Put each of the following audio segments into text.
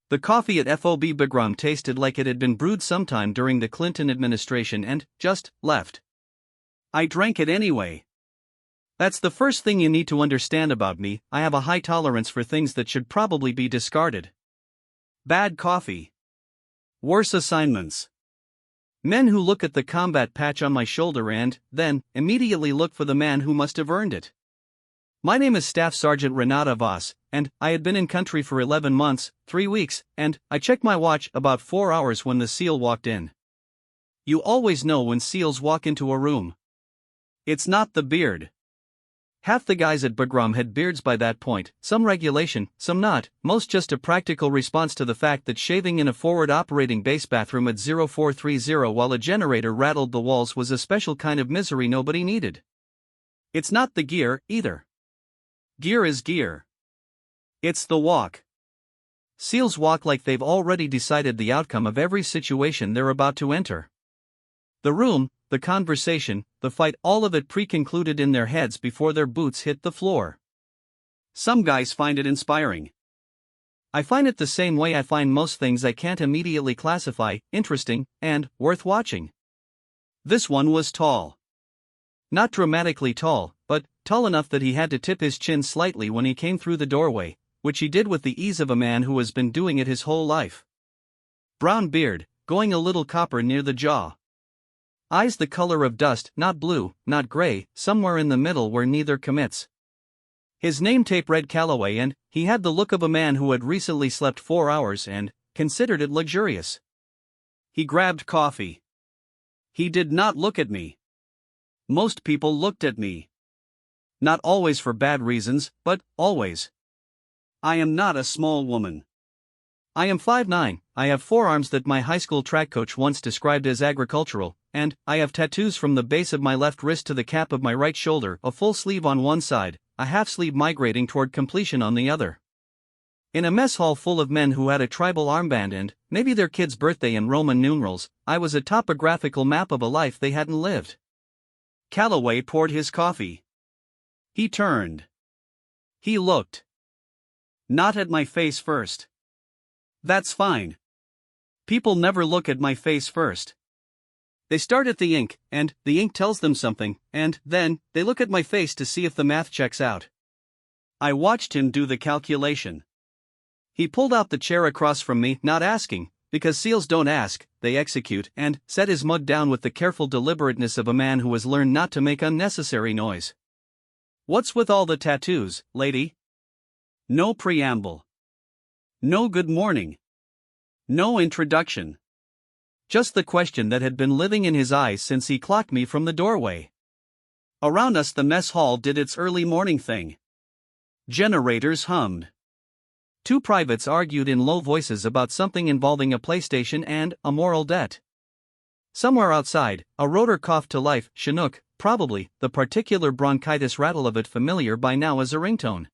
The coffee at FOB Bagram tasted like it had been brewed sometime during the Clinton administration and just left. I drank it anyway. That's the first thing you need to understand about me. I have a high tolerance for things that should probably be discarded. Bad coffee. Worse assignments. Men who look at the combat patch on my shoulder and, then, immediately look for the man who must have earned it. My name is Staff Sergeant Renata Voss, and I had been in country for 11 months, 3 weeks, and I checked my watch about 4 hours when the SEAL walked in. You always know when SEALs walk into a room. It's not the beard. Half the guys at Bagram had beards by that point, some regulation, some not, most just a practical response to the fact that shaving in a forward operating base bathroom at 0430 while a generator rattled the walls was a special kind of misery nobody needed. It's not the gear, either. Gear is gear. It's the walk. SEALs walk like they've already decided the outcome of every situation they're about to enter. The room, the conversation, the fight, all of it pre-concluded in their heads before their boots hit the floor. Some guys find it inspiring. I find it the same way I find most things I can't immediately classify, interesting, and worth watching. This one was tall. Not dramatically tall, but tall enough that he had to tip his chin slightly when he came through the doorway, which he did with the ease of a man who has been doing it his whole life. Brown beard, going a little copper near the jaw. Eyes the color of dust, not blue, not gray, somewhere in the middle where neither commits. His name tape read Calloway, and he had the look of a man who had recently slept 4 hours and considered it luxurious. He grabbed coffee. He did not look at me. Most people looked at me. Not always for bad reasons, but always. I am not a small woman. I am 5'9", I have forearms that my high school track coach once described as agricultural, and I have tattoos from the base of my left wrist to the cap of my right shoulder, a full sleeve on one side, a half sleeve migrating toward completion on the other. In a mess hall full of men who had a tribal armband and, maybe their kid's birthday in Roman numerals, I was a topographical map of a life they hadn't lived. Calloway poured his coffee. He turned. He looked. Not at my face first. That's fine. People never look at my face first. They start at the ink, and the ink tells them something, and then they look at my face to see if the math checks out. I watched him do the calculation. He pulled out the chair across from me, not asking, because SEALs don't ask, they execute, and set his mug down with the careful deliberateness of a man who has learned not to make unnecessary noise. What's with all the tattoos, lady? No preamble. No good morning. No introduction. Just the question that had been living in his eyes since he clocked me from the doorway. Around us the mess hall did its early morning thing. Generators hummed. 2 privates argued in low voices about something involving a PlayStation and a moral debt. Somewhere outside, a rotor coughed to life, Chinook, probably, the particular bronchitis rattle of it familiar by now as a ringtone.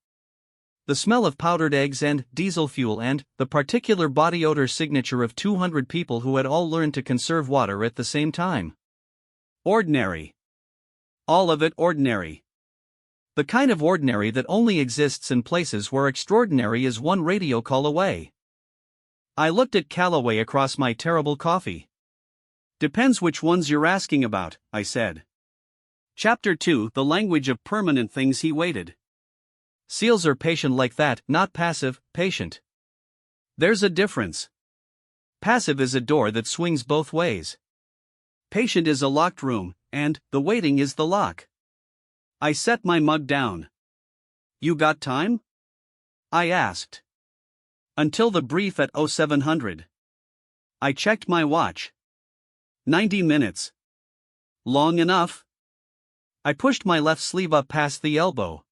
The smell of powdered eggs and diesel fuel and the particular body odor signature of 200 people who had all learned to conserve water at the same time. Ordinary. All of it ordinary. The kind of ordinary that only exists in places where extraordinary is one radio call away. I looked at Calloway across my terrible coffee. Depends which ones you're asking about, I said. Chapter 2: The language of permanent things. He waited. SEALs are patient like that, not passive, patient. There's a difference. Passive is a door that swings both ways. Patient is a locked room, and the waiting is the lock. I set my mug down. You got time? I asked. Until the brief at 0700. I checked my watch. 90 minutes. Long enough? I pushed my left sleeve up past the elbow.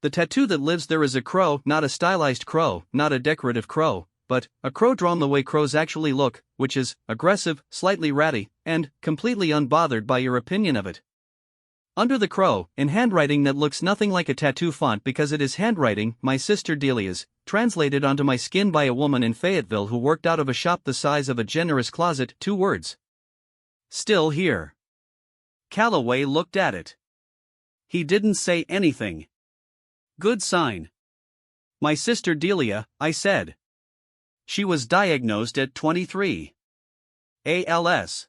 The tattoo that lives there is a crow, not a stylized crow, not a decorative crow, but a crow drawn the way crows actually look, which is aggressive, slightly ratty, and completely unbothered by your opinion of it. Under the crow, in handwriting that looks nothing like a tattoo font because it is handwriting, my sister Delia's, translated onto my skin by a woman in Fayetteville who worked out of a shop the size of a generous closet, 2 words. Still here. Calloway looked at it. He didn't say anything. Good sign. My sister Delia, I said. She was diagnosed at 23. ALS.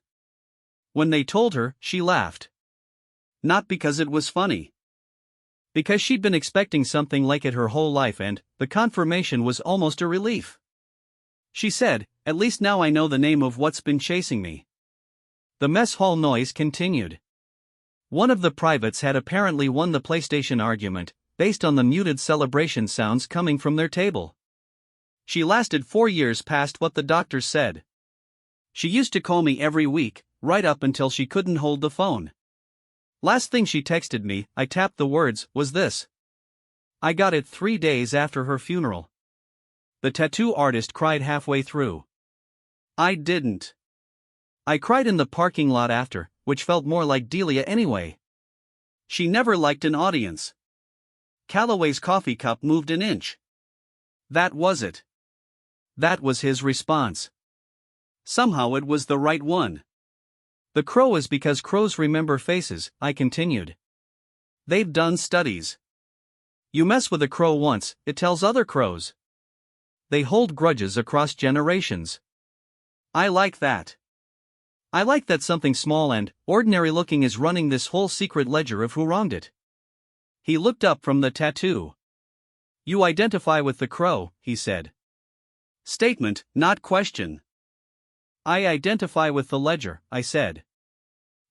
When they told her, she laughed. Not because it was funny. Because she'd been expecting something like it her whole life, and the confirmation was almost a relief. She said, "At least now I know the name of what's been chasing me." The mess hall noise continued. One of the privates had apparently won the PlayStation argument, based on the muted celebration sounds coming from their table. She lasted 4 years past what the doctors said. She used to call me every week, right up until she couldn't hold the phone. Last thing she texted me, I tapped the words, was this. I got it 3 days after her funeral. The tattoo artist cried halfway through. I didn't. I cried in the parking lot after, which felt more like Delia anyway. She never liked an audience. Calloway's coffee cup moved an inch. That was it. That was his response. Somehow it was the right one. The crow is because crows remember faces, I continued. They've done studies. You mess with a crow once, it tells other crows. They hold grudges across generations. I like that. I like that something small and ordinary looking is running this whole secret ledger of who wronged it. He looked up from the tattoo. You identify with the crow, he said. Statement, not question. I identify with the ledger, I said.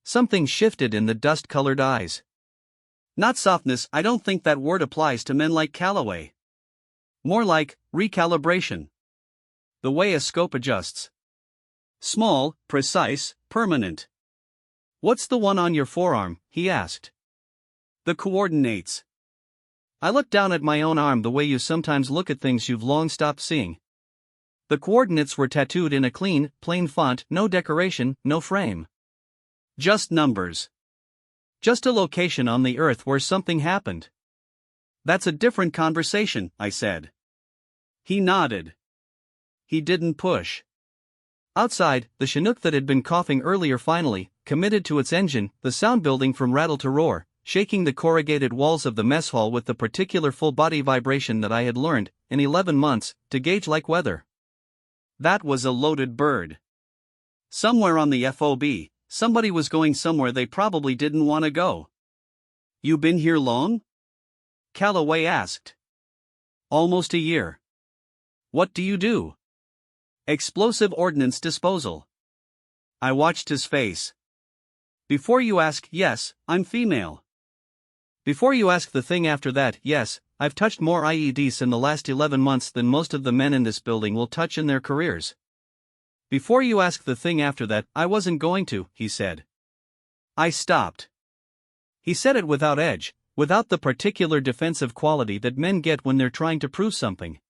Something shifted in the dust-colored eyes. Not softness, I don't think that word applies to men like Calloway. More like recalibration. The way a scope adjusts. Small, precise, permanent. What's the one on your forearm? He asked. The coordinates. I looked down at my own arm the way you sometimes look at things you've long stopped seeing. The coordinates were tattooed in a clean, plain font, no decoration, no frame. Just numbers. Just a location on the earth where something happened. That's a different conversation, I said. He nodded. He didn't push. Outside, the Chinook that had been coughing earlier finally committed to its engine, the sound building from rattle to roar, shaking the corrugated walls of the mess hall with the particular full-body vibration that I had learned, in 11 months, to gauge like weather. That was a loaded bird. Somewhere on the FOB, somebody was going somewhere they probably didn't want to go. You been here long? Calloway asked. Almost a year. What do you do? Explosive ordnance disposal. I watched his face. Before you ask, yes, I'm female. Before you ask the thing after that, yes, I've touched more IEDs in the last 11 months than most of the men in this building will touch in their careers. Before you ask the thing after that, I wasn't going to, he said. I stopped. He said it without edge, without the particular defensive quality that men get when they're trying to prove something.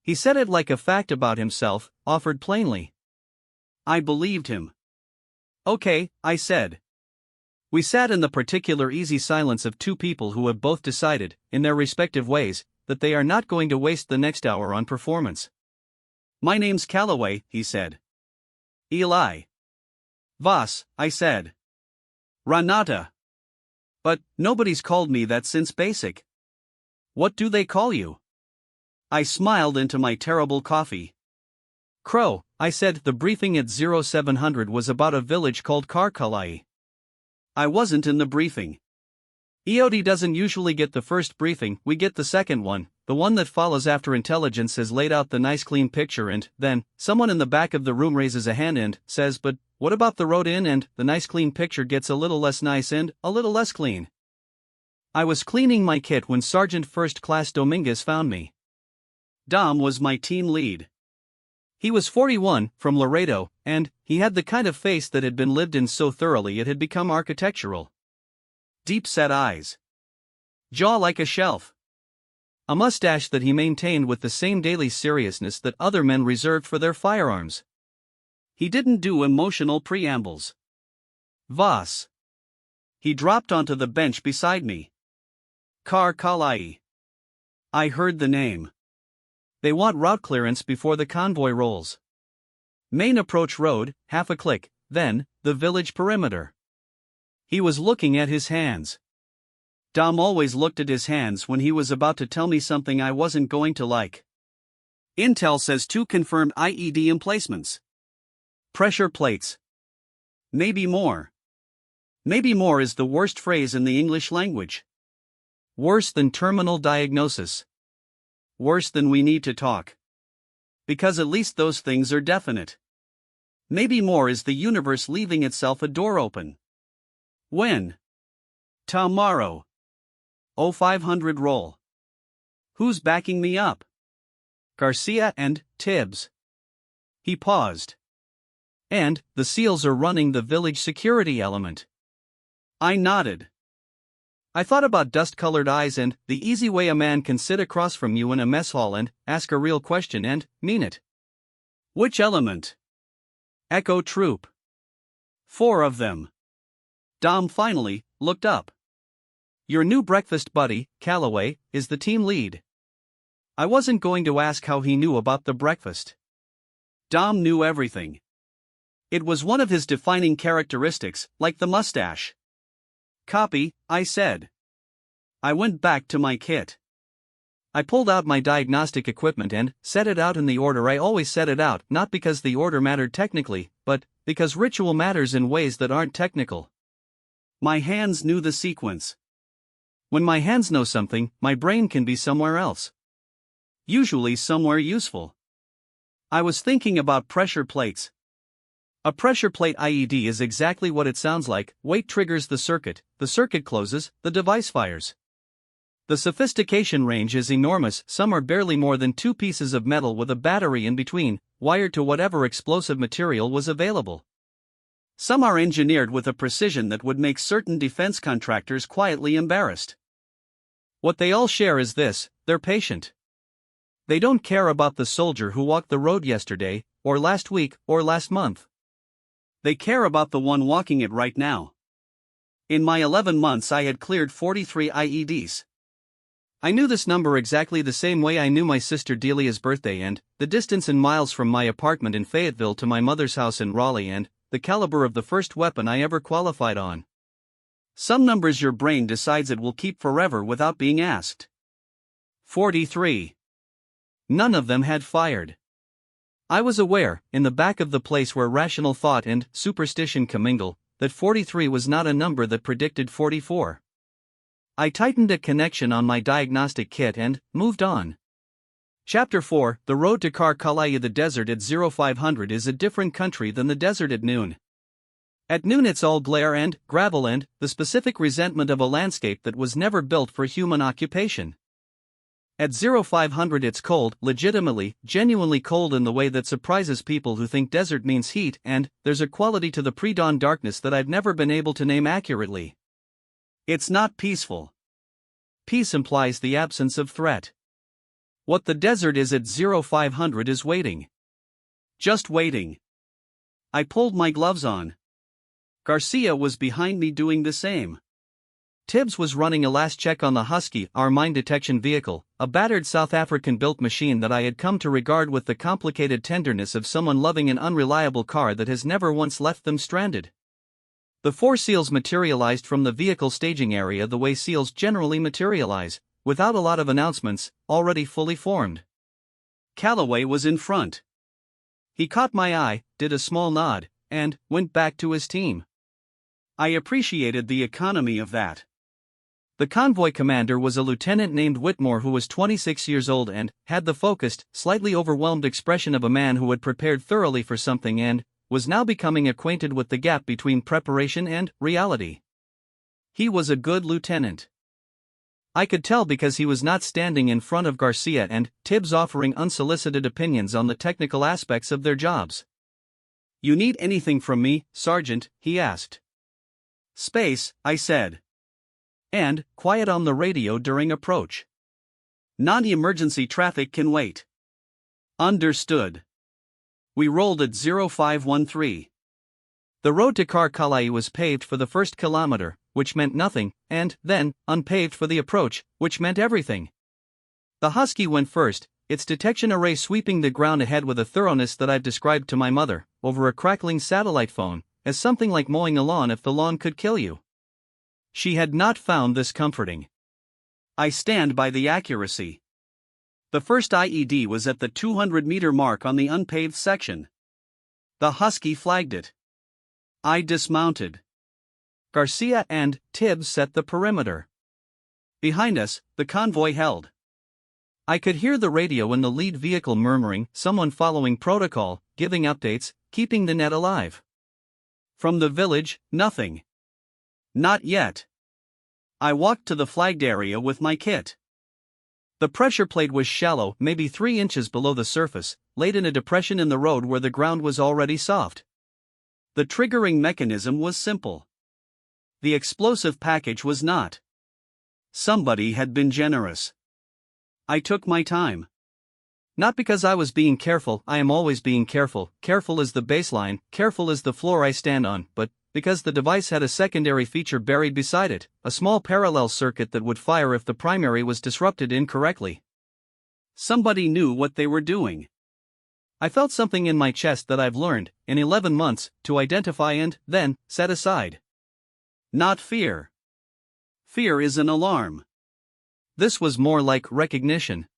He said it like a fact about himself, offered plainly. I believed him. Okay, I said. We sat in the particular easy silence of two people who have both decided, in their respective ways, that they are not going to waste the next hour on performance. My name's Calloway, he said. Eli. Voss, I said. Renata. But nobody's called me that since basic. What do they call you? I smiled into my terrible coffee. Crow, I said. The briefing at 0700 was about a village called Karkalai. I wasn't in the briefing. EOD doesn't usually get the first briefing, we get the second one, the one that follows after intelligence has laid out the nice clean picture, and then someone in the back of the room raises a hand and says, but what about the road in? And the nice clean picture gets a little less nice and a little less clean. I was cleaning my kit when Sergeant First Class Dominguez found me. Dom was my team lead. He was 41, from Laredo, and he had the kind of face that had been lived in so thoroughly it had become architectural. Deep-set eyes. Jaw like a shelf. A mustache that he maintained with the same daily seriousness that other men reserved for their firearms. He didn't do emotional preambles. Voss. He dropped onto the bench beside me. Karkalai. I heard the name. They want route clearance before the convoy rolls. Main approach road, half a click, then, the village perimeter. He was looking at his hands. Dom always looked at his hands when he was about to tell me something I wasn't going to like. Intel says 2 confirmed IED emplacements. Pressure plates. Maybe more. Maybe more is the worst phrase in the English language. Worse than terminal diagnosis. Worse than we need to talk. Because at least those things are definite. Maybe more is the universe leaving itself a door open. When? Tomorrow. 0500 roll. Who's backing me up? Garcia and Tibbs. He paused. And the SEALs are running the village security element. I nodded. I thought about dust-colored eyes and the easy way a man can sit across from you in a mess hall and ask a real question and mean it. Which element? Echo Troop. 4 of them. Dom finally looked up. Your new breakfast buddy, Calloway, is the team lead. I wasn't going to ask how he knew about the breakfast. Dom knew everything. It was one of his defining characteristics, like the mustache. Copy, I said. I went back to my kit. I pulled out my diagnostic equipment and set it out in the order I always set it out, not because the order mattered technically, but because ritual matters in ways that aren't technical. My hands knew the sequence. When my hands know something, my brain can be somewhere else. Usually somewhere useful. I was thinking about pressure plates. A pressure plate IED is exactly what it sounds like. Weight triggers the circuit closes, the device fires. The sophistication range is enormous. Some are barely more than 2 pieces of metal with a battery in between, wired to whatever explosive material was available. Some are engineered with a precision that would make certain defense contractors quietly embarrassed. What they all share is this: they're patient. They don't care about the soldier who walked the road yesterday, or last week, or last month. They care about the one walking it right now. In my 11 months I had cleared 43 IEDs. I knew this number exactly the same way I knew my sister Delia's birthday and the distance in miles from my apartment in Fayetteville to my mother's house in Raleigh and the caliber of the first weapon I ever qualified on. Some numbers your brain decides it will keep forever without being asked. 43. None of them had fired. I was aware, in the back of the place where rational thought and superstition commingle, that 43 was not a number that predicted 44. I tightened a connection on my diagnostic kit and moved on. Chapter 4: The road to Karkalaya. The desert at 0500 is a different country than the desert at noon. At noon it's all glare and gravel and the specific resentment of a landscape that was never built for human occupation. At 0500 it's cold, legitimately, genuinely cold in the way that surprises people who think desert means heat, and there's a quality to the pre-dawn darkness that I've never been able to name accurately. It's not peaceful. Peace implies the absence of threat. What the desert is at 0500 is waiting. Just waiting. I pulled my gloves on. Garcia was behind me doing the same. Tibbs was running a last check on the Husky, our mine detection vehicle, a battered South African-built machine that I had come to regard with the complicated tenderness of someone loving an unreliable car that has never once left them stranded. The 4 SEALs materialized from the vehicle staging area the way SEALs generally materialize, without a lot of announcements, already fully formed. Calloway was in front. He caught my eye, did a small nod, and went back to his team. I appreciated the economy of that. The convoy commander was a lieutenant named Whitmore who was 26 years old and had the focused, slightly overwhelmed expression of a man who had prepared thoroughly for something and was now becoming acquainted with the gap between preparation and reality. He was a good lieutenant. I could tell because he was not standing in front of Garcia and Tibbs offering unsolicited opinions on the technical aspects of their jobs. You need anything from me, Sergeant? He asked. Space, I said. And quiet on the radio during approach. Non-emergency traffic can wait. Understood. We rolled at 0513. The road to Karkalaya was paved for the first kilometer, which meant nothing, and then unpaved for the approach, which meant everything. The Husky went first, its detection array sweeping the ground ahead with a thoroughness that I've described to my mother, over a crackling satellite phone, as something like mowing a lawn if the lawn could kill you. She had not found this comforting. I stand by the accuracy. The first IED was at the 200-meter mark on the unpaved section. The Husky flagged it. I dismounted. Garcia and Tibbs set the perimeter. Behind us, the convoy held. I could hear the radio in the lead vehicle murmuring, someone following protocol, giving updates, keeping the net alive. From the village, nothing. Not yet. I walked to the flagged area with my kit. The pressure plate was shallow, maybe 3 inches below the surface, laid in a depression in the road where the ground was already soft. The triggering mechanism was simple. The explosive package was not. Somebody had been generous. I took my time. Not because I was being careful, I am always being careful, careful is the baseline, careful is the floor I stand on, but because the device had a secondary feature buried beside it, a small parallel circuit that would fire if the primary was disrupted incorrectly. Somebody knew what they were doing. I felt something in my chest that I've learned, in 11 months, to identify and, then, set aside. Not fear. Fear is an alarm. This was more like recognition.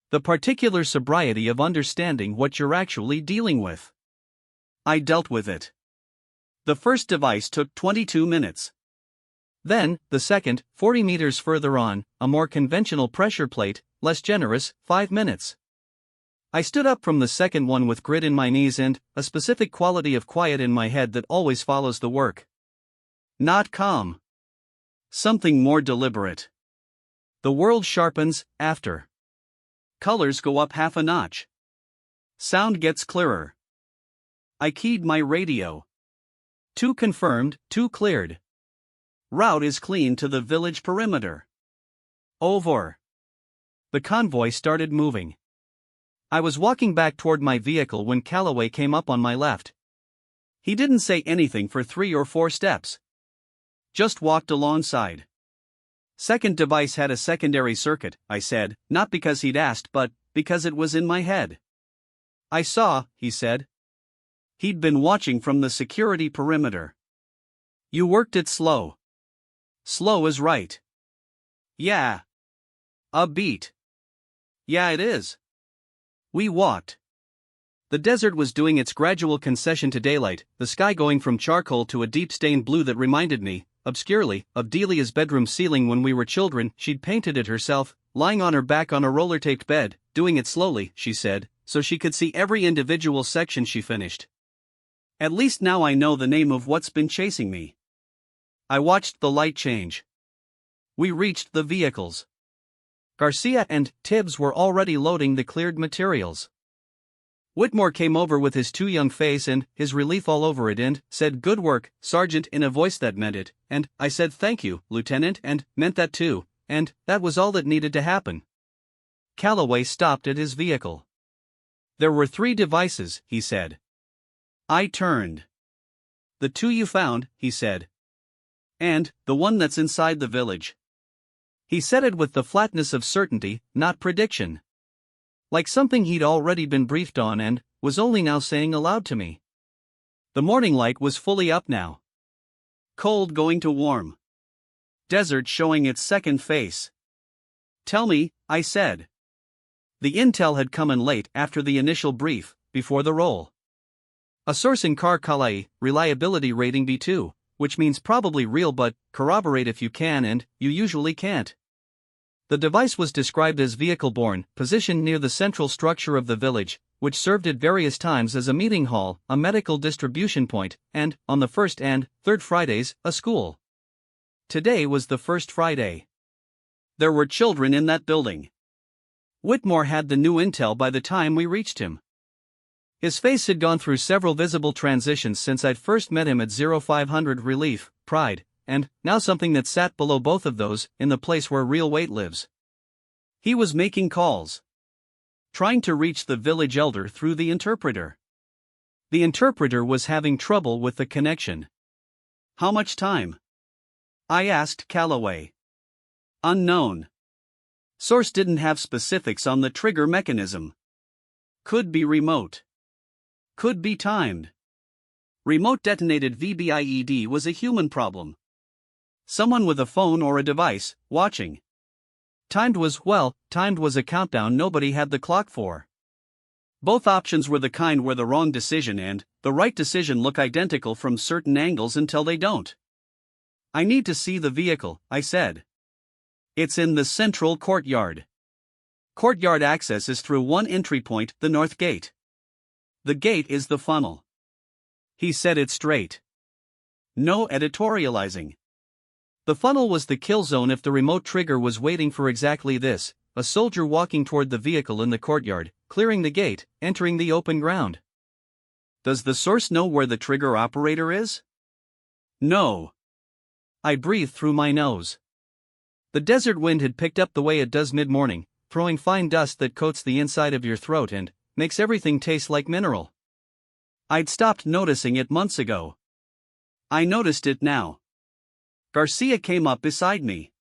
The particular sobriety of understanding what you're actually dealing with. I dealt with it. The first device took 22 minutes. Then, the second, 40 meters further on, a more conventional pressure plate, less generous, 5 minutes. I stood up from the second one with grit in my knees and a specific quality of quiet in my head that always follows the work. Not calm. Something more deliberate. The world sharpens, after. Colors go up half a notch. Sound gets clearer. I keyed my radio. 2 confirmed, 2 cleared. Route is clean to the village perimeter. Over. The convoy started moving. I was walking back toward my vehicle when Calloway came up on my left. He didn't say anything for 3 or 4 steps. Just walked alongside. Second device had a secondary circuit, I said, not because he'd asked but because it was in my head. I saw, he said. He'd been watching from the security perimeter. You worked it slow. Slow is right. Yeah. A beat. Yeah, it is. We walked. The desert was doing its gradual concession to daylight, the sky going from charcoal to a deep stained blue that reminded me, obscurely, of Delia's bedroom ceiling when we were children. She'd painted it herself, lying on her back on a roller-taped bed, doing it slowly, she said, so she could see every individual section she finished. At least now I know the name of what's been chasing me. I watched the light change. We reached the vehicles. Garcia and Tibbs were already loading the cleared materials. Whitmore came over with his too young face and his relief all over it and said, "Good work, Sergeant," in a voice that meant it, and I said, "Thank you, Lieutenant," and meant that too, and that was all that needed to happen. Calloway stopped at his vehicle. There were 3 devices, he said. I turned. "The 2 you found," he said. "And the one that's inside the village." He said it with the flatness of certainty, not prediction. Like something he'd already been briefed on and was only now saying aloud to me. The morning light was fully up now. Cold going to warm. Desert showing its second face. "Tell me," I said. The intel had come in late after the initial brief, before the roll. A source in Calais, reliability rating B2, which means probably real but corroborate if you can, and you usually can't. The device was described as vehicle-borne, positioned near the central structure of the village, which served at various times as a meeting hall, a medical distribution point, and, on the first and third Fridays, a school. Today was the first Friday. There were children in that building. Whitmore had the new intel by the time we reached him. His face had gone through several visible transitions since I'd first met him at 0500 Relief, Pride, and, now something that sat below both of those, in the place where real weight lives. He was making calls. Trying to reach the village elder through the interpreter. The interpreter was having trouble with the connection. How much time? I asked Calloway. Unknown. Source didn't have specifics on the trigger mechanism. Could be remote. Could be timed. Remote detonated VBIED was a human problem. Someone with a phone or a device, watching. Timed was a countdown nobody had the clock for. Both options were the kind where the wrong decision and the right decision look identical from certain angles until they don't. I need to see the vehicle, I said. It's in the central courtyard. Courtyard access is through one entry point, the north gate. The gate is the funnel. He said it straight. No editorializing. The funnel was the kill zone if the remote trigger was waiting for exactly this, a soldier walking toward the vehicle in the courtyard, clearing the gate, entering the open ground. Does the source know where the trigger operator is? No. I breathed through my nose. The desert wind had picked up the way it does mid-morning, throwing fine dust that coats the inside of your throat and makes everything taste like mineral. I'd stopped noticing it months ago. I noticed it now. Garcia came up beside me.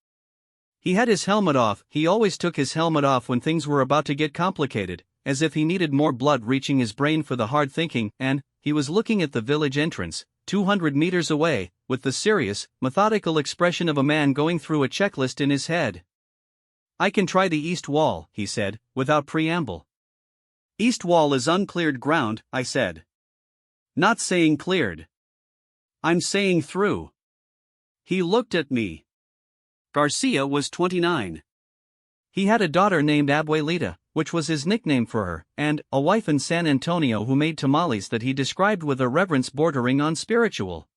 He had his helmet off. He always took his helmet off when things were about to get complicated, as if he needed more blood reaching his brain for the hard thinking, and he was looking at the village entrance, 200 meters away, with the serious, methodical expression of a man going through a checklist in his head. I can try the east wall, he said, without preamble. East wall is uncleared ground, I said. Not saying cleared. I'm saying through. He looked at me. Garcia was 29. He had a daughter named Abuelita, which was his nickname for her, and a wife in San Antonio who made tamales that he described with a reverence bordering on spiritual.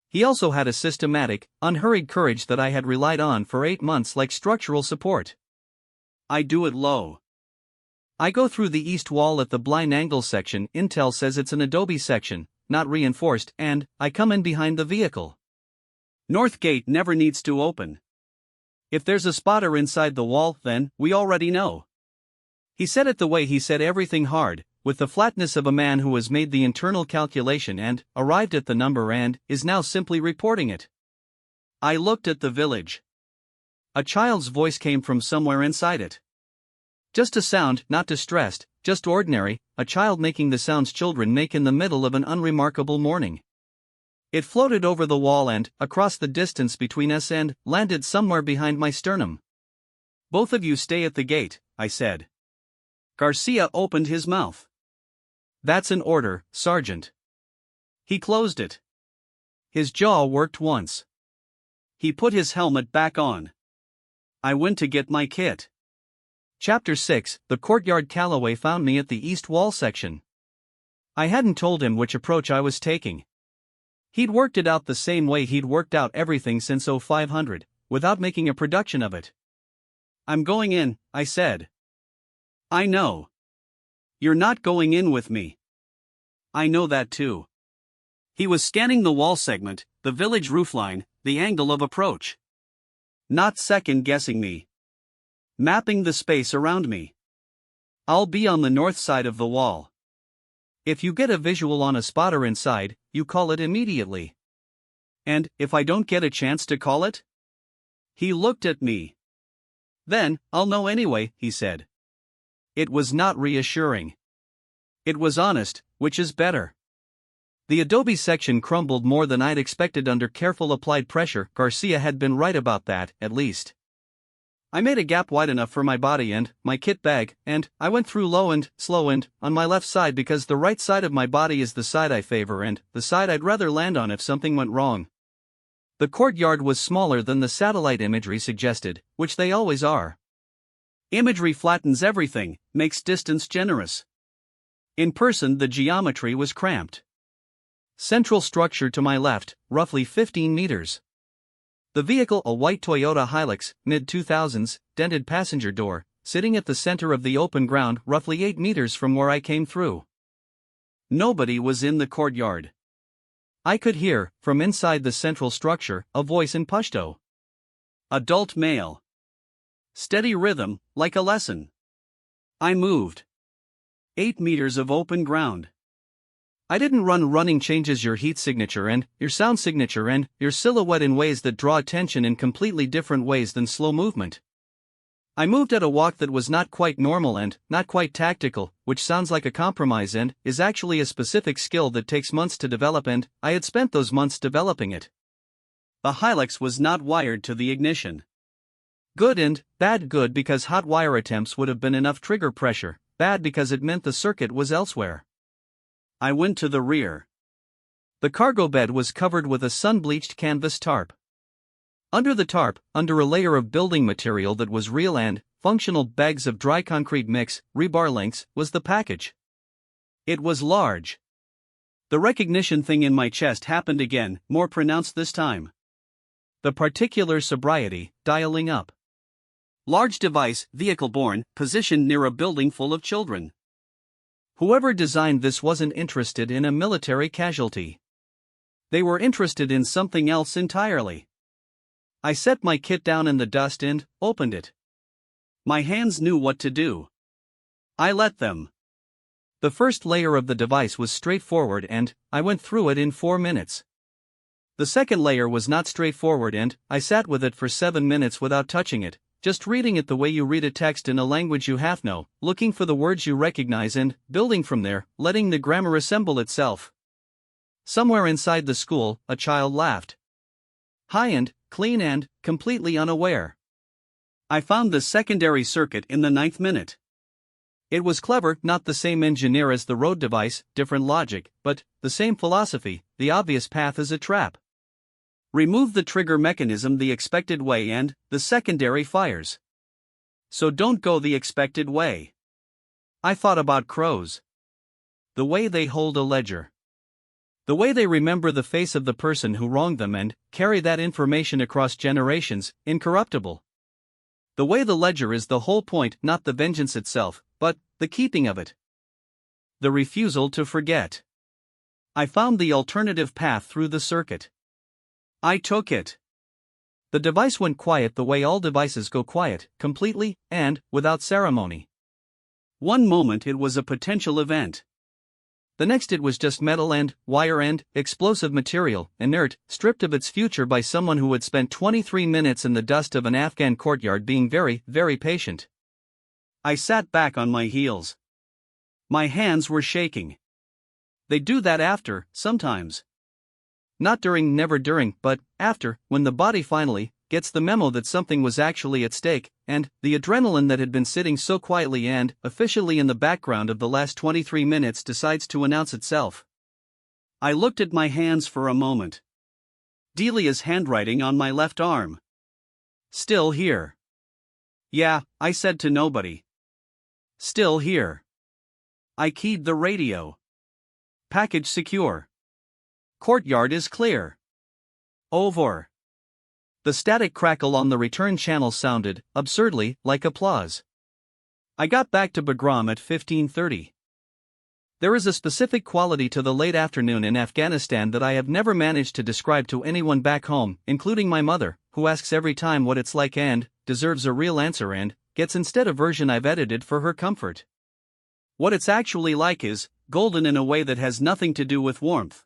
He also had a systematic, unhurried courage that I had relied on for 8 months like structural support. I do it low. I go through the east wall at the blind angle section. Intel says it's an adobe section, not reinforced, and I come in behind the vehicle. North gate never needs to open. If there's a spotter inside the wall, then we already know. He said it the way he said everything, hard, with the flatness of a man who has made the internal calculation and arrived at the number and is now simply reporting it. I looked at the village. A child's voice came from somewhere inside it. Just a sound, not distressed, just ordinary, a child making the sounds children make in the middle of an unremarkable morning. It floated over the wall and across the distance between us and landed somewhere behind my sternum. Both of you stay at the gate, I said. Garcia opened his mouth. That's an order, Sergeant. He closed it. His jaw worked once. He put his helmet back on. I went to get my kit. Chapter 6, The Courtyard. Calloway found me at the east wall section. I hadn't told him which approach I was taking. He'd worked it out the same way he'd worked out everything since 0500, without making a production of it. I'm going in, I said. I know. You're not going in with me. I know that too. He was scanning the wall segment, the village roofline, the angle of approach. Not second-guessing me. Mapping the space around me. I'll be on the north side of the wall. If you get a visual on a spotter inside, you call it immediately. And if I don't get a chance to call it? He looked at me. Then, I'll know anyway, he said. It was not reassuring. It was honest, which is better. The adobe section crumbled more than I'd expected under careful applied pressure. Garcia had been right about that, at least. I made a gap wide enough for my body and my kit bag, and I went through low and slow and on my left side because the right side of my body is the side I favor and the side I'd rather land on if something went wrong. The courtyard was smaller than the satellite imagery suggested, which they always are. Imagery flattens everything, makes distance generous. In person, the geometry was cramped. Central structure to my left, roughly 15 meters. The vehicle, a white Toyota Hilux, mid-2000s, dented passenger door, sitting at the center of the open ground roughly 8 meters from where I came through. Nobody was in the courtyard. I could hear, from inside the central structure, a voice in Pashto. Adult male. Steady rhythm, like a lesson. I moved. 8 meters of open ground. I didn't run. Running changes your heat signature and your sound signature and your silhouette in ways that draw attention in completely different ways than slow movement. I moved at a walk that was not quite normal and not quite tactical, which sounds like a compromise and is actually a specific skill that takes months to develop, and I had spent those months developing it. The Hilux was not wired to the ignition. Good and bad. Good because hot wire attempts would have been enough trigger pressure, bad because it meant the circuit was elsewhere. I went to the rear. The cargo bed was covered with a sun-bleached canvas tarp. Under the tarp, under a layer of building material that was real and functional bags of dry concrete mix, rebar links, was the package. It was large. The recognition thing in my chest happened again, more pronounced this time. The particular sobriety, dialing up. Large device, vehicle borne, positioned near a building full of children. Whoever designed this wasn't interested in a military casualty. They were interested in something else entirely. I set my kit down in the dust and opened it. My hands knew what to do. I let them. The first layer of the device was straightforward and I went through it in 4 minutes. The second layer was not straightforward and I sat with it for 7 minutes without touching it, just reading it the way you read a text in a language you half know, looking for the words you recognize and building from there, letting the grammar assemble itself. Somewhere inside the school, a child laughed. High-end, clean and completely unaware. I found the secondary circuit in the 9th minute. It was clever, not the same engineer as the road device, different logic, but the same philosophy. The obvious path is a trap. Remove the trigger mechanism the expected way and the secondary fires. So don't go the expected way. I thought about crows. The way they hold a ledger. The way they remember the face of the person who wronged them and carry that information across generations, incorruptible. The way the ledger is the whole point, not the vengeance itself, but the keeping of it. The refusal to forget. I found the alternative path through the circuit. I took it. The device went quiet the way all devices go quiet, completely, and without ceremony. One moment it was a potential event. The next it was just metal and wire and explosive material, inert, stripped of its future by someone who had spent 23 minutes in the dust of an Afghan courtyard being very, very patient. I sat back on my heels. My hands were shaking. They do that after, sometimes. Not during, never during, but after, when the body finally gets the memo that something was actually at stake, and the adrenaline that had been sitting so quietly and officially in the background of the last 23 minutes decides to announce itself. I looked at my hands for a moment. Delia's handwriting on my left arm. Still here. Yeah, I said to nobody. Still here. I keyed the radio. Package secure. Courtyard is clear. Over. The static crackle on the return channel sounded, absurdly, like applause. I got back to Bagram at 15:30. There is a specific quality to the late afternoon in Afghanistan that I have never managed to describe to anyone back home, including my mother, who asks every time what it's like and deserves a real answer and gets instead a version I've edited for her comfort. What it's actually like is golden in a way that has nothing to do with warmth.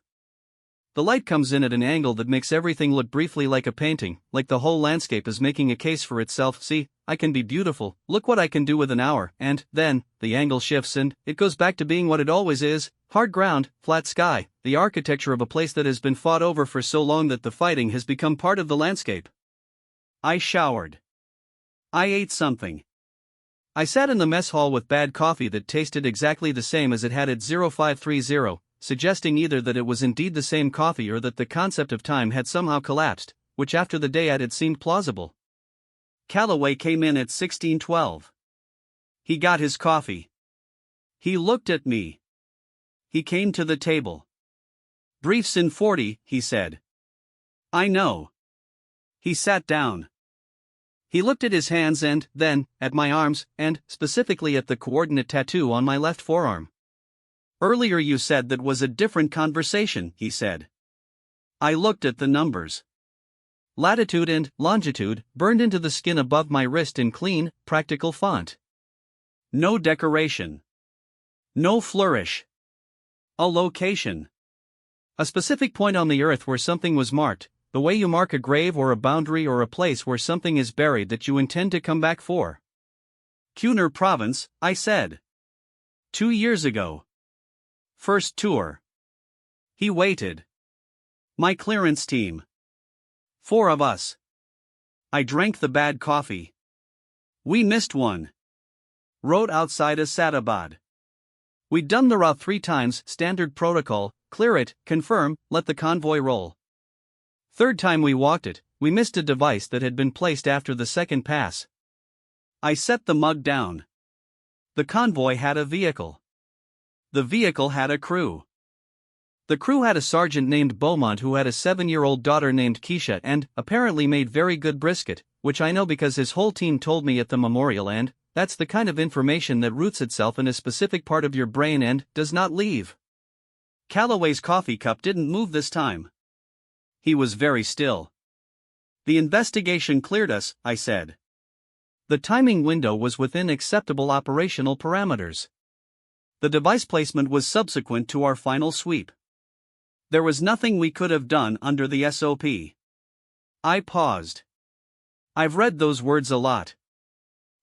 The light comes in at an angle that makes everything look briefly like a painting, like the whole landscape is making a case for itself. See, I can be beautiful, look what I can do with an hour, and then, the angle shifts and it goes back to being what it always is, hard ground, flat sky, the architecture of a place that has been fought over for so long that the fighting has become part of the landscape. I showered. I ate something. I sat in the mess hall with bad coffee that tasted exactly the same as it had at 0530. Suggesting either that it was indeed the same coffee or that the concept of time had somehow collapsed, which after the day had seemed plausible. Calloway came in at 16:12. He got his coffee. He looked at me. He came to the table. Briefs in 40, he said. I know. He sat down. He looked at his hands and, then, at my arms, and, specifically at the coordinate tattoo on my left forearm. Earlier you said that was a different conversation, he said. I looked at the numbers. Latitude and longitude burned into the skin above my wrist in clean, practical font. No decoration. No flourish. A location. A specific point on the earth where something was marked, the way you mark a grave or a boundary or a place where something is buried that you intend to come back for. Kunar Province, I said. 2 years ago. First tour. He waited. My clearance team. 4 of us. I drank the bad coffee. We missed one. Road outside Asadabad. We'd done the route 3 times, standard protocol, clear it, confirm, let the convoy roll. Third time we walked it, we missed a device that had been placed after the second pass. I set the mug down. The convoy had a vehicle. The vehicle had a crew. The crew had a sergeant named Beaumont who had a 7-year-old daughter named Keisha and, apparently made very good brisket, which I know because his whole team told me at the memorial, and that's the kind of information that roots itself in a specific part of your brain and does not leave. Calloway's coffee cup didn't move this time. He was very still. The investigation cleared us, I said. The timing window was within acceptable operational parameters. The device placement was subsequent to our final sweep. There was nothing we could have done under the SOP. I paused. I've read those words a lot.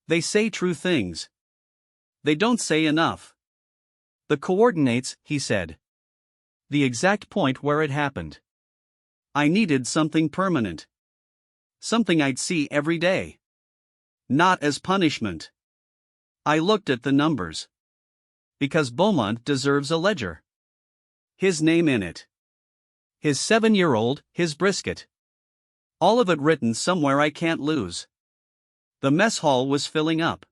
They say true things. They don't say enough. The coordinates, he said. The exact point where it happened. I needed something permanent. Something I'd see every day. Not as punishment. I looked at the numbers. Because Beaumont deserves a ledger. His name in it. His 7-year-old, his brisket. All of it written somewhere I can't lose. The mess hall was filling up.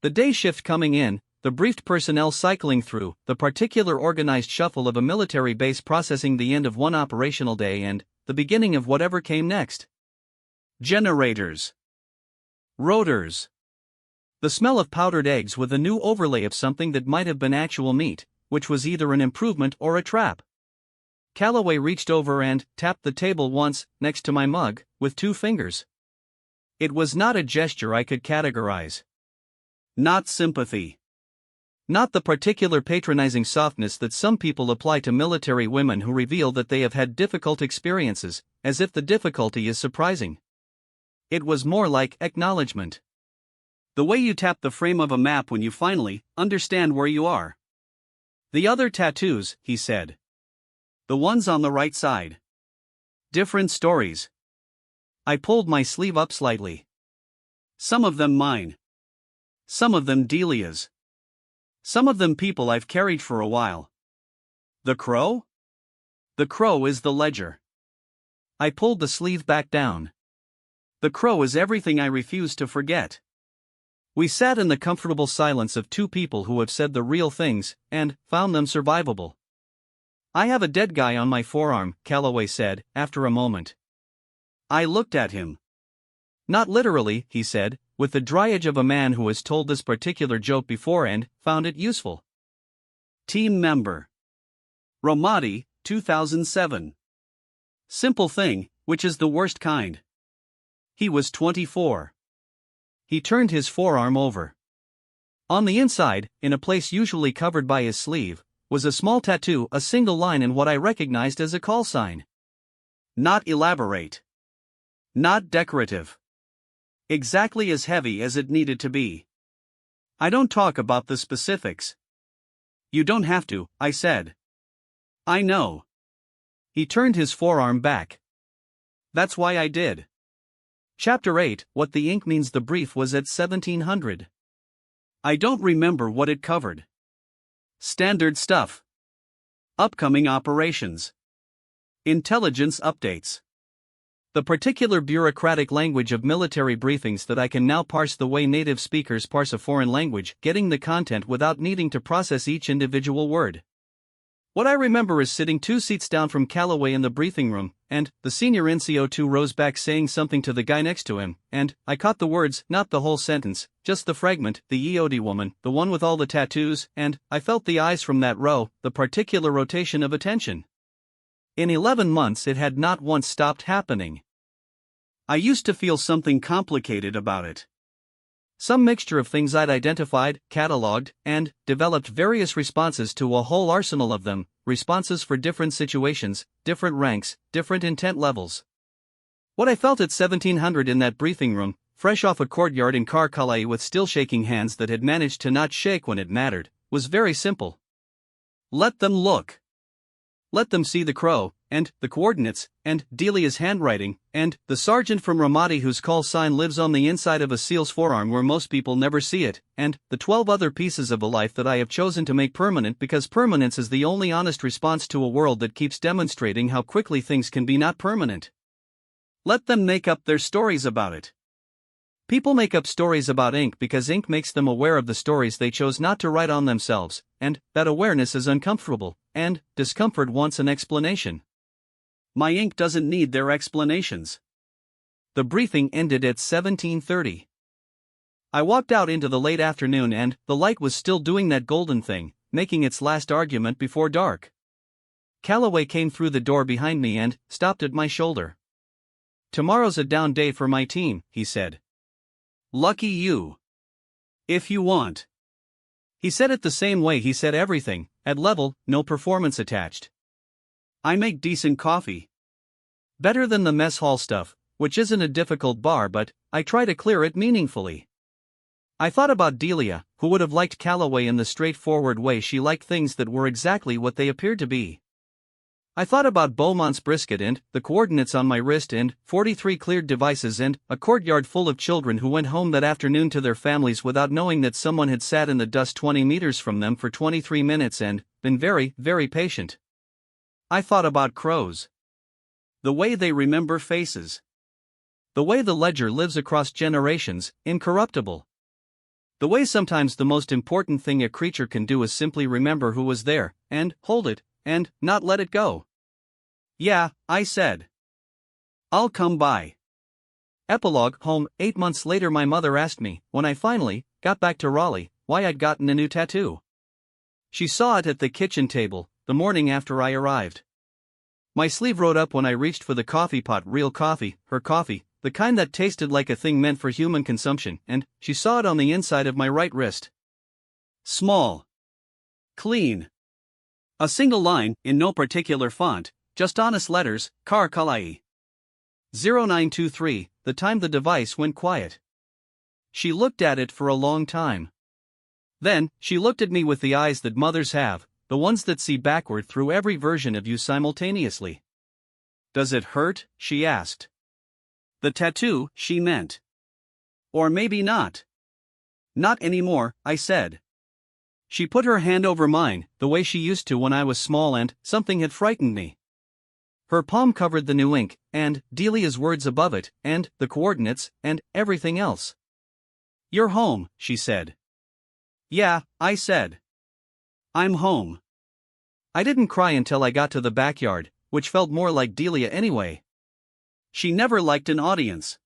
The day shift coming in, the briefed personnel cycling through, the particular organized shuffle of a military base processing the end of one operational day and the beginning of whatever came next. Generators. Rotors. The smell of powdered eggs with a new overlay of something that might have been actual meat, which was either an improvement or a trap. Calloway reached over and tapped the table once, next to my mug, with 2 fingers. It was not a gesture I could categorize. Not sympathy. Not the particular patronizing softness that some people apply to military women who reveal that they have had difficult experiences, as if the difficulty is surprising. It was more like acknowledgement. The way you tap the frame of a map when you finally understand where you are. The other tattoos, he said. The ones on the right side. Different stories. I pulled my sleeve up slightly. Some of them mine. Some of them Delia's. Some of them people I've carried for a while. The crow? The crow is the ledger. I pulled the sleeve back down. The crow is everything I refuse to forget. We sat in the comfortable silence of 2 people who have said the real things, and found them survivable. I have a dead guy on my forearm, Calloway said, after a moment. I looked at him. Not literally, he said, with the dry edge of a man who has told this particular joke before and found it useful. Team member. Ramadi, 2007. Simple thing, which is the worst kind. He was 24. He turned his forearm over. On the inside, in a place usually covered by his sleeve, was a small tattoo, a single line in what I recognized as a call sign. Not elaborate. Not decorative. Exactly as heavy as it needed to be. I don't talk about the specifics. You don't have to, I said. I know. He turned his forearm back. That's why I did. Chapter 8, What the Ink Means. The brief was at 1700. I don't remember what it covered. Standard stuff. Upcoming operations. Intelligence updates. The particular bureaucratic language of military briefings that I can now parse the way native speakers parse a foreign language, getting the content without needing to process each individual word. What I remember is sitting 2 seats down from Calloway in the briefing room, and the senior NCO 2 rows back saying something to the guy next to him, and I caught the words, not the whole sentence, just the fragment, the EOD woman, the one with all the tattoos, and I felt the eyes from that row, the particular rotation of attention. In 11 months it had not once stopped happening. I used to feel something complicated about it. Some mixture of things I'd identified, catalogued, and developed various responses to a whole arsenal of them, responses for different situations, different ranks, different intent levels. What I felt at 1700 in that briefing room, fresh off a courtyard in Karkalai with still shaking hands that had managed to not shake when it mattered, was very simple. Let them look. Let them see the crow, and the coordinates, and Delia's handwriting, and the sergeant from Ramadi whose call sign lives on the inside of a seal's forearm where most people never see it, and the 12 other pieces of a life that I have chosen to make permanent because permanence is the only honest response to a world that keeps demonstrating how quickly things can be not permanent. Let them make up their stories about it. People make up stories about ink because ink makes them aware of the stories they chose not to write on themselves, and that awareness is uncomfortable, and discomfort wants an explanation. My ink doesn't need their explanations. The briefing ended at 17:30. I walked out into the late afternoon and the light was still doing that golden thing, making its last argument before dark. Calloway came through the door behind me and stopped at my shoulder. "Tomorrow's a down day for my team," he said. "Lucky you. If you want." He said it the same way he said everything, at level, no performance attached. "I make decent coffee. Better than the mess hall stuff, which isn't a difficult bar, but I try to clear it meaningfully." I thought about Delia, who would have liked Calloway in the straightforward way she liked things that were exactly what they appeared to be. I thought about Beaumont's brisket and the coordinates on my wrist and 43 cleared devices and a courtyard full of children who went home that afternoon to their families without knowing that someone had sat in the dust 20 meters from them for 23 minutes and been very, very patient. I thought about crows. The way they remember faces. The way the ledger lives across generations, incorruptible. The way sometimes the most important thing a creature can do is simply remember who was there, and hold it, and not let it go. "Yeah," I said. "I'll come by." Epilogue. Home. 8 months later my mother asked me, when I finally got back to Raleigh, why I'd gotten a new tattoo. She saw it at the kitchen table, the morning after I arrived. My sleeve rode up when I reached for the coffee pot, real coffee, her coffee, the kind that tasted like a thing meant for human consumption, and she saw it on the inside of my right wrist. Small. Clean. A single line, in no particular font, just honest letters, Kar Kalai. 0923, the time the device went quiet. She looked at it for a long time. Then, she looked at me with the eyes that mothers have, the ones that see backward through every version of you simultaneously. "Does it hurt?" she asked. The tattoo, she meant. Or maybe not. "Not anymore," I said. She put her hand over mine, the way she used to when I was small and something had frightened me. Her palm covered the new ink, and Delia's words above it, and the coordinates, and everything else. "You're home," she said. "Yeah," I said. "I'm home." I didn't cry until I got to the backyard, which felt more like Delia anyway. She never liked an audience.